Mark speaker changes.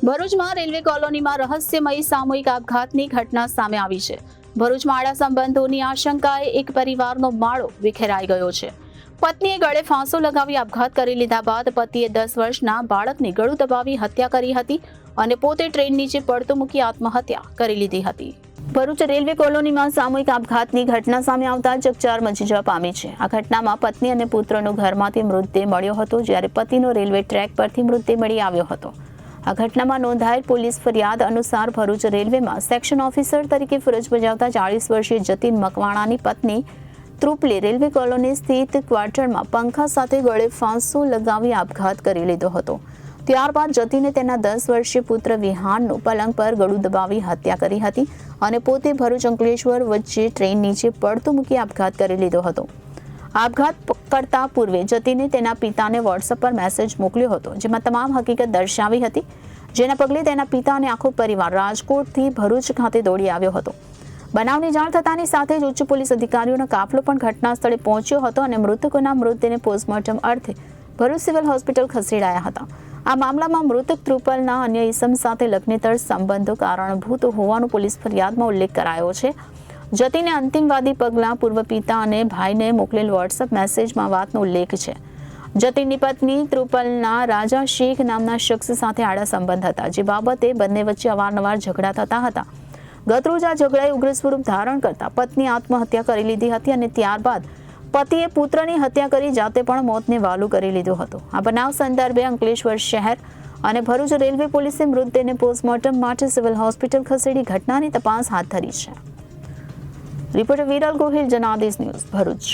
Speaker 1: ભરૂચમાં રેલવે કોલોનીમાં રહસ્યમય સામૂહિક આપઘાતની ઘટના સામે આવી છે. ભરૂચમાં આડા સંબંધોની આશંકાએ એક પરિવારનો માળો વિખેરાઈ ગયો છે. પત્નીએ ગળે ફાંસો લગાવી આપઘાત કરી લીધા બાદ પતિએ 10 વર્ષના બાળકની ગળું દબાવી હત્યા કરી હતી અને પોતે ટ્રેન નીચે પડતો મૂકી આત્મહત્યા કરી લીધી હતી. ભરૂચ રેલવે કોલોનીમાં સામૂહિક આપઘાતની ઘટના સામે આવતા ચકચાર મચી જવા પામી છે. આ ઘટનામાં પત્ની અને પુત્રનો ઘરમાંથી મૃતદેહ મળ્યો હતો, જ્યારે પતિનો રેલવે ટ્રેક પરથી મૃતદેહ મળી આવ્યો હતો. આ ઘટનામાં નોંધાયેલ પોલીસ ફરિયાદ અનુસાર ભરૂચ રેલવેમાં સેક્શન ઓફિસર તરીકે ફરજ બજાવતા 40 વર્ષીય જતીન મકવાણાની પત્ની ત્રુપલી રેલવે કોલોની સ્થિત ક્વાર્ટરમાં પંખા સાથે ગળે ફાંસો લગાવી આપઘાત કરી લીધો હતો. ત્યારબાદ જતીને તેના 10 વર્ષીય પુત્ર વિહાનનું પલંગ પર ગળું દબાવી હત્યા કરી હતી અને પોતે ભરૂચ અંકલેશ્વર વચ્ચે ટ્રેન નીચે પડતું મૂકી આપઘાત કરી લીધો હતો. આપઘાત કરતા પૂર્વે જતીને તેના પિતાને વોટ્સએપ પર મેસેજ મોકલ્યો હતો, જેમાં તમામ હકીકત દર્શાવી હતી, જેના પગલે તેના પિતા અને આખો પરિવાર રાજકોટથી ભરૂચ ખાતે દોડી આવ્યો હતો. બનાવની જાણ થતાની સાથે જ ઉચ્ચ પોલીસ અધિકારીઓનો કાફલો પણ ઘટના સ્થળે પહોંચ્યો હતો અને મૃતકોના મૃતદેહને પોસ્ટમોર્ટમ અર્થે ભરૂચ સિવિલ હોસ્પિટલ ખસેડાયા હતા. આ મામલામાં મૃતક ત્રુપલના અન્ય ઇસમ સાથે લગ્નેતર સંબંધો કારણભૂત હોવાનો પોલીસ ફરિયાદમાં ઉલ્લેખ કરાયો છે. જતીને અંતિમવાદી પગલાં પૂર્વ પિતા અને ભાઈને મોકલેલ વોટ્સએપ મેસેજમાં વાતનો ઉલ્લેખ છે. જતીનની પત્ની ત્રુપલના રાજા શેખ નામના શખ્સ સાથે આડા સંબંધ હતા, જે બાબતે બંને વચ્ચે અવારનવાર ઝઘડા થતા હતા. ગતરોજ આ ઝઘડાએ ઉગ્ર સ્વરૂપ ધારણ કરતા પત્ની આત્મહત્યા કરી લીધી હતી અને ત્યારબાદ પતિએ પુત્રની હત્યા કરી જાતે પણ મોતને વહાલું કરી લીધો હતો. આ બનાવ સંદર્ભે અંકલેશ્વર શહેર અને ભરૂચ રેલવે પોલીસે મૃતદેહને પોસ્ટમોર્ટમ માટે સિવિલ હોસ્પિટલ ખસેડી ઘટનાની તપાસ હાથ ધરી છે. Reporter Viral Gohil, Janadesh news, Bharuch.